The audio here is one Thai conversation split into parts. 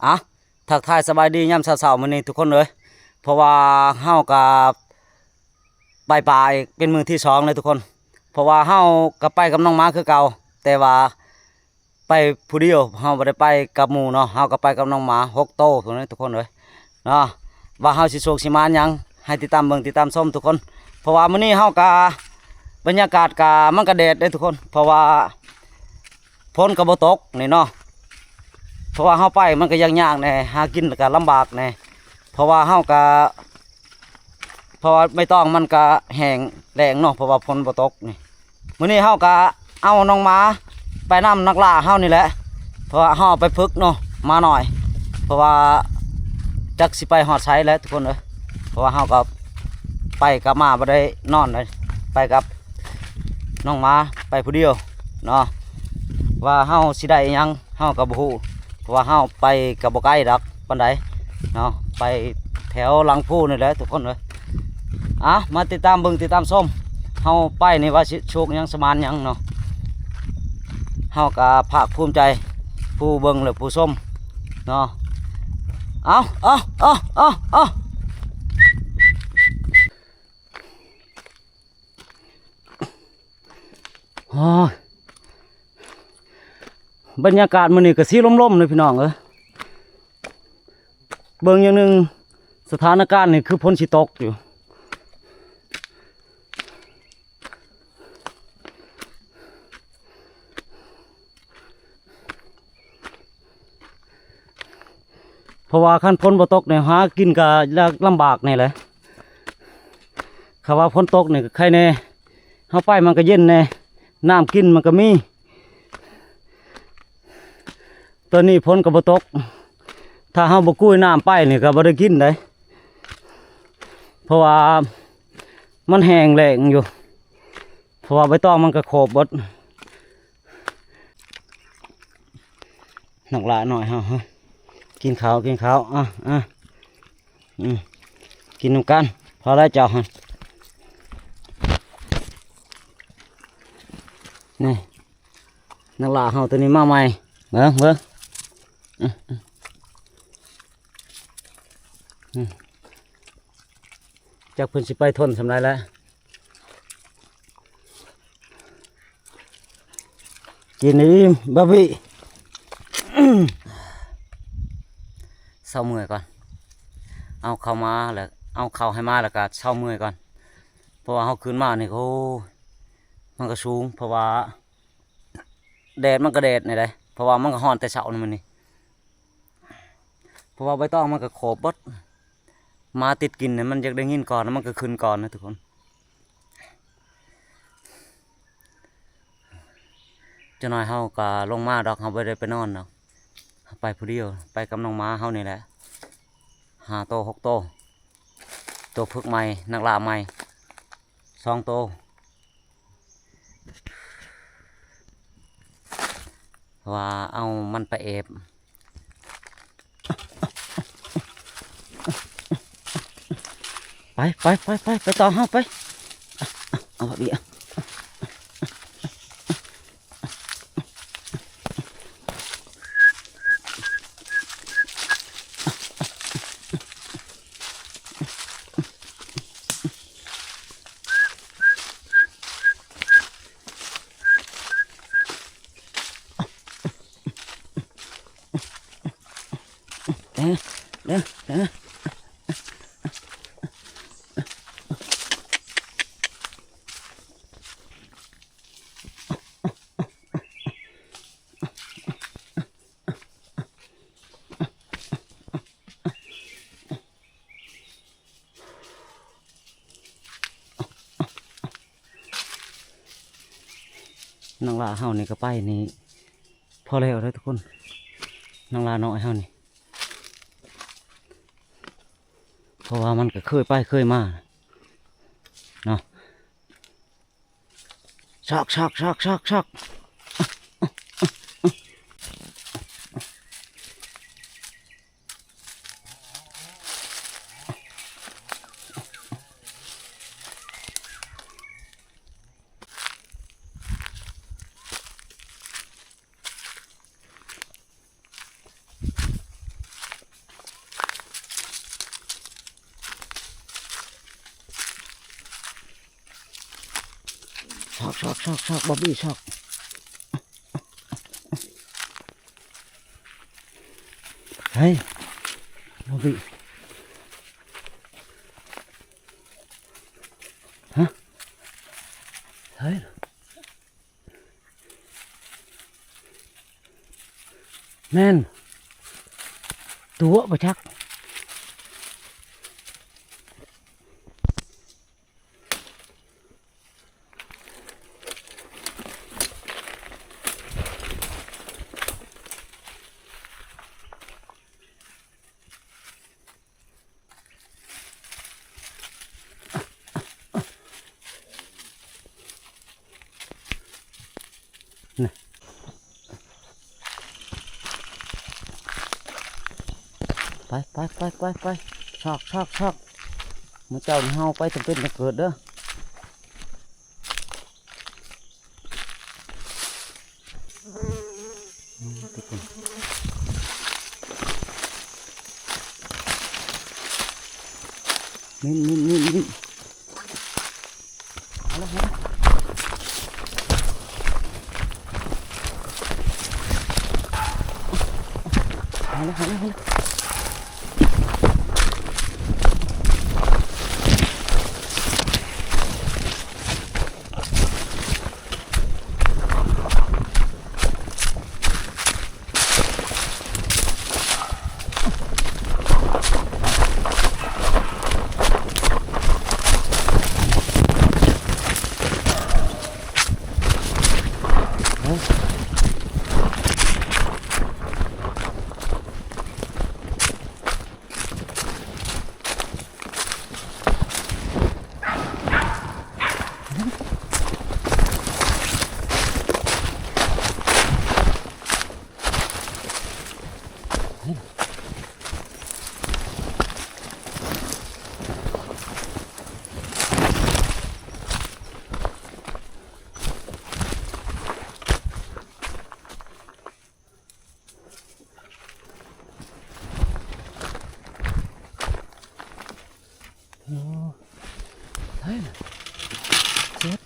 อ่ะทักทายสบายดียามเช้าๆมื้อนี้ทุกคนเลยเพราะว่าเฮากับบ่ายๆเป็นมื้อที่สองเลยทุกคนเพราะว่าเฮากับไปกับน้องม้าคือเก่าแต่ว่าไปผู้เดียวเฮาบ่ได้ไปกับหมู่เนาะเฮาก็ไปกับน้องหมา6โตทุกคนเลยทุกคนเลยเนาะว่าเฮาสิโชคสิมานหยังให้ติดตามเบิ่งติดตามชมทุกคนเพราะว่ามื้อนี้เฮาก็บรรยากาศก็มันก็แดดเด้ทุกคนเพราะว่าฝนก็บ่ตกนี่เนาะ เพราะว่าเฮาไปมันก็ยากๆแน่หากินก็ลำบากแน่เพราะว่าเฮาก็เพราะว่าไม่ต้องมันก็แห้งแล้งเนาะเพราะว่าฝนบ่ตกนี่มื้อนี้เฮาก็เอาน้องหมาไปนำนักล่าเฮานี่แหละเพราะว่าเฮาไปฝึกเนาะมาหน่อยเพราะว่าจักสิไปฮอดไสแล้วทุกคนเอ้ยเพราะว่าเฮาก็ไปกับมาบ่ได้นอนเลยไปกับน้องหมาไปผู้เดียวเนาะว่าเฮาสิได้หยังเฮาก็บ่ฮู้เพราะว่าเฮาไปกับบ่ไกลดอกปานใดเนาะไปแถวหลังผู้นี่แหละทุกคนเลยมาติดตามเบิ่งติดตามชมเฮาไปนี่ว่าสิโชคหยังสมานหยังเนาะเฮาก็ภาคภูมิใจผู้เบิ่งและผู้ชมเนาะเอาโอ้ยบรรยากาศมื้อนี้ก็สีลมๆเลยพี่น้องเอ้ยเบิ่งอย่างหนึงสถานการณ์นี่คือฝนสิตกอยู่เพราะว่าคันฝนบ่ตกเนี่ยหากินก็ลำบากนี่แหละถ้าว่าฝนตกนี่ก็ใครแน่เฮาไปมันก็เย็นแน่น้ำกินมันก็มีตอนนี้ฝนก็บ่ตกถ้าเฮาบ่กู้น้ำไปนี่ก็บ่ได้กินได้เพราะว่ามันแห้งแล้งอยู่เพราะว่าใบตองมันก็โขบเบิดหนักหลาหน่อยเฮากินข้าวกินน้ำกันพอแล้วเจ้าฮะนี่หนักหลาเฮาตัวนี้มาใหม่เบิ่งจากเพิ่นสิไปทนสำไรแล้วกินนี่บะบี้เศร้าเมื่อยก่อนเอาเข้ามาแล้วเอาเข้าให้มาแล้วก็เศร้าเมื่อยก่อนเพราะว่าเขาขึ้นมานี่เขามันก็สูงเพราะว่าแดดมันก็แดดนี่เลยเพราะว่ามันก็ฮ้อนแต่เช้านี่มันนี่เพราะว่าใบตองมันก็โขบเบิดมาติดกินเนี่ยมันอยากได้ยินก่อนแล้วมันก็ขึ้นก่อนนะทุกคนจะน้อยเฮาก็ลงมาดอกเฮาบ่ได้ไปนอนดอกไปผู้เดียวไปกับน้องม้าเฮานี่แหละ5 โต 6 โตตัวฝึกใหม่นักล่าใหม่2 โตว่าเอามันไปเอบไปต่อเฮาไปเอาเดี๋ยวเด้อนังลาเฮานี่ก็ไปนี่พอแล้วเลยทุกคนนังลาน้อยเฮานี่เพราะว่ามันก็เคยไปเคยมาเนาะชัก ชอกบ๊อบบี้ชอกเฮ้ยบ๊อบบี้ฮะเฮ้ยแม่นตัวประชักไปชอกมาเจ้าเฮาไปจำเป็นจะเกิดเด้อมินเอาละเฮ้ยเจ็บ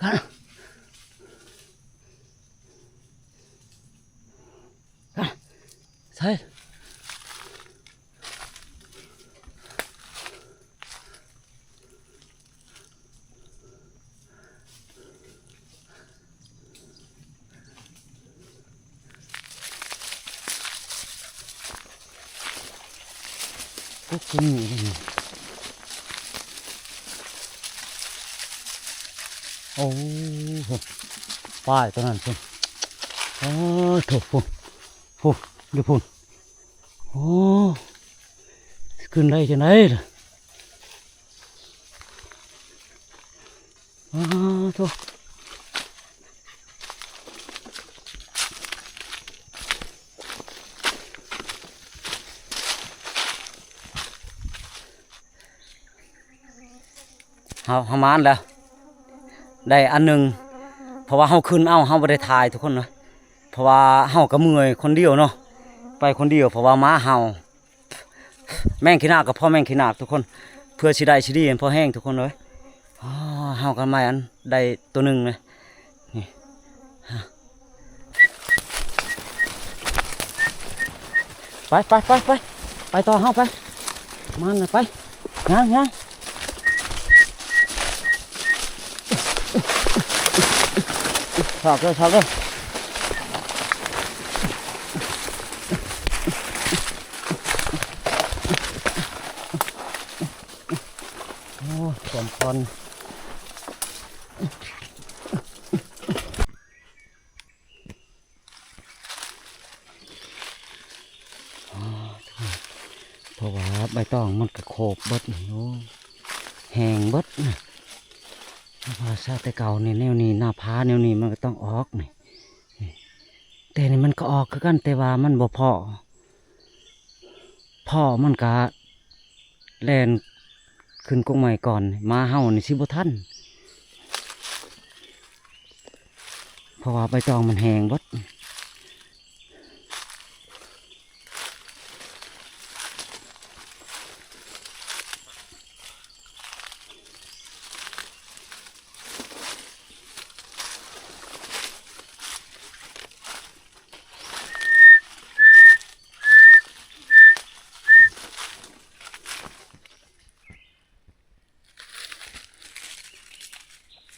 กันใช่ก็กินโอ้โหป้ายตอนนั้นพุ่นโอ้ถูกพุ่นดูพุ่นโอ้ขึ้นได้จะไหนล่ะอ้าวถูกเฮามานแล้วได้อันหนึ่งเพราะว่าเฮาขึ้นเฮาไม่ได้ถ่ายทุกคนนะเพราะว่าเฮาก็เมื่อยคนเดียวเนาะไปคนเดียวเพราะว่าม้าเฮาแม่งขี้นากับพ่อแม่งขี้นาทุกคนเพื่อสิได้สิดีเห็นพอแห้งทุกคนเลยเฮากันมาอันได้ตัวหนึ่งเลยนี่ไปต่อเฮาไปมันไปงานชอบเลยโอ้สมพรเพราะว่าใบตองมันกระโขบเบิดโอ้แหงเบิดนะภาษาแต่เก่านี่แนวนี้หน้าผาแนวนี้มันก็ต้องออกนี่ ก็ออกคือกันแต่ว่ามันบ่พอพ่อมันก็แล่นขึ้นกงใหม่ก่อนมาเฮานี่สิบ่ทันเพราะว่าใบตองมันแห้งเบด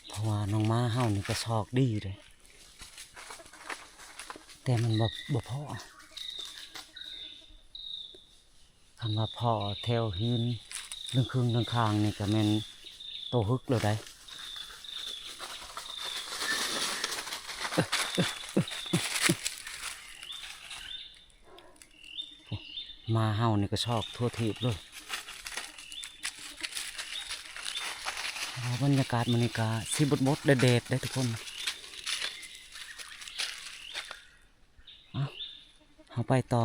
เพราะว่าน้องม้าเฮานี่ก็ชอกดีเลยแต่มันบ่พอคำว่าพ่อแถวหินเรื่องครึ่งเรื่องข้างนี่ก็แม่นโตฮึกเลยได้มาเฮานี่ก็ชอกทั่วทีบเลยบรรยากาศมันนี่ก็สิบดเด็ดๆได้ทุกคนเอาไปต่อ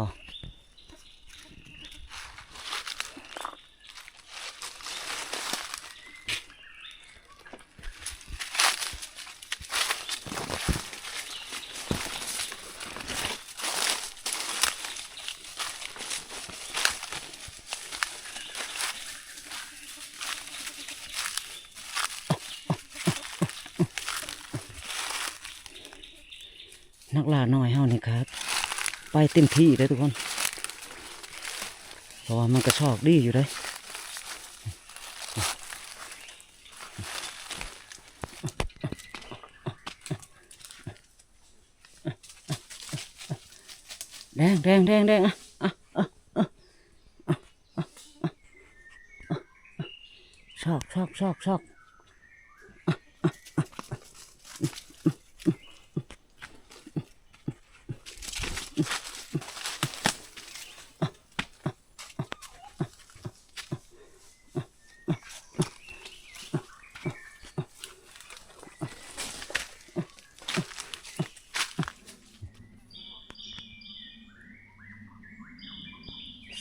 นักล่าน้อยเฮานี่ครับไปเต็มที่เลยทุกคนเพราะว่ามันก็ชอกดีอยู่เลยแดงชอก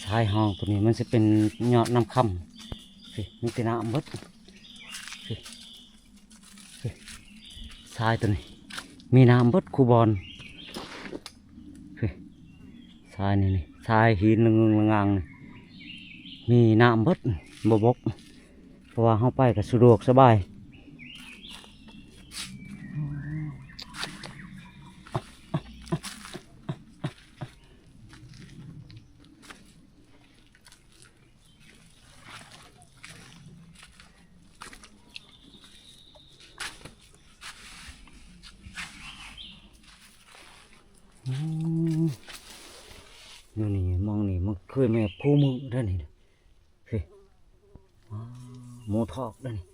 สายห้องตัวนี้มันจะเป็นยอดน้ำค่ำสิมีแต่น้ำเบดสิสายตัวนี้มีน้ำเบดคูบอลสิสายนี่สายหินงางนี่มีน้ำเบดบกเพราะว่าเข้าไปก็สะดวกสบายอยู่นี่มองนี่มันเคยแม่คู่มือได้นี่สิหมูทอกได้นี่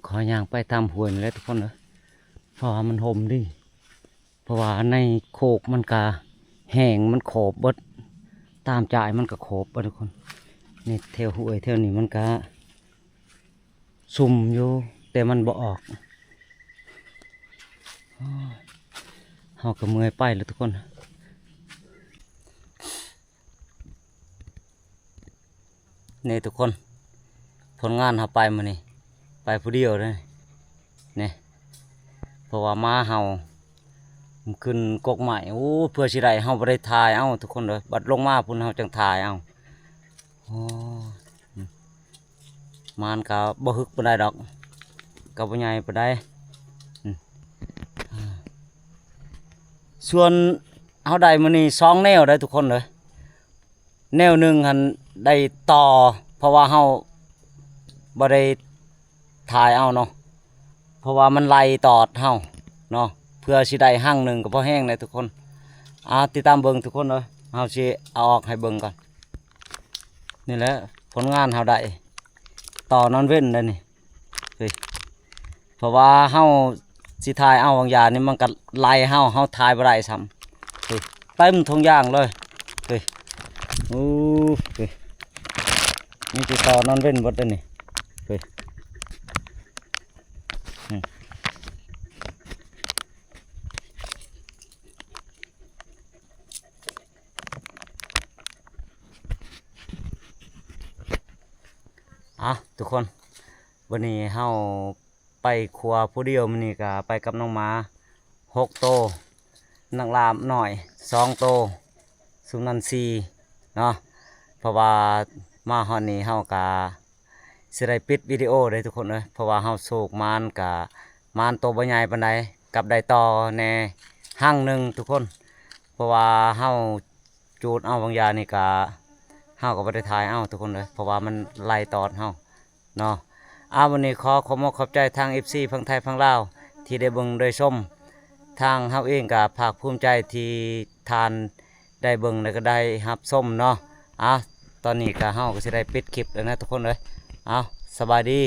ขอย่างไปตามห้วยนี่แหละทุกคนเลยเพราะว่ามันห่มดิเพราะว่าในโคกมันกะแห้งมันโขบเบดตามจ่ายมันก็โขบทุกคนนี่เทวห้วยเทวนี้มันกะซุ่มอยู่แต่มันบ่ออกเฮาก็เมื่อยไปแล้วทุกคนนี่ทุกคนผลงานเฮาไปมื้อนี้ไปผู้เดียวเลยนี่เพราะว่ามาเฮาขึ้นกกใหม่โอ้เพื่อสิได้เฮาบ่ได้ถ่ายเอาทุกคนเลยบัดลงมาพุ่นเฮาจังถ่ายเอาโอ้มันก็บ่ฮึกปานใดดอกก็บ่ใหญ่ปานใด ส่วนเฮาได้มื้อนี้2แนวได้ทุกคนเลยแนวหนึงหันได้ต่อเพราะว่าเฮาบ่ได้ถ่ายเอาเนาะเพราะว่ามันไล่ตอดเฮาเนาะเพื่อสิได้หั่งหนึงก็พอแห้งเลยทุกคนติดตามเบิ่งทุกคนเลยเฮาสิเอาออกให้เบิ่งก่อนนี่แหละผลงานเฮาได้ต่อนอนเว้นเลยนี่เฮ้ยเพราะว่าเฮาสิถ่ายเอาบางอย่างนี่มันก็ไล่เฮาถ่ายบ่ได้ซ้ำเฮ้ยเต็มทุกอย่างเลยเฮ้ยโอ้เฮ้ยนี่สิต่อนอนเว้นเบิดเลยนี่เฮ้ยทุกคนวันนี้เฮาไปครัวผู้เดียวมื้อนี้ก็ไปกับน้องหมา6โตนักลามหน่อย2โตสุนันทรีเนาะเพราะว่ามาฮอดนี้เฮาก็สิได้ปิดวิดีโอเลยทุกคนเอ้ยเพราะว่าเฮาโศกมานก็มานโตบ่ใหญ่ปานใดกับได้ต่อแน่หั่งหนึงทุกคนเพราะว่าเฮาจูดเอาบางอย่างนี่ก็เฮาก็บ่ได้ถ่ายเอาทุกคนเลยเพราะว่ามันไล่ตอดเฮาเนาะวันนี้ขอขอบคุณขอบใจทาง FC ฝั่งไทยฝั่งลาวที่ได้เบิ่งได้ชมทางเฮาเองก็ภาคภูมิใจที่ทานได้เบิ่งแล้วก็ได้รับชมเนาะตอนนี้ก็เฮาก็สิได้ปิดคลิปแล้วนะทุกคนเลยสบายดี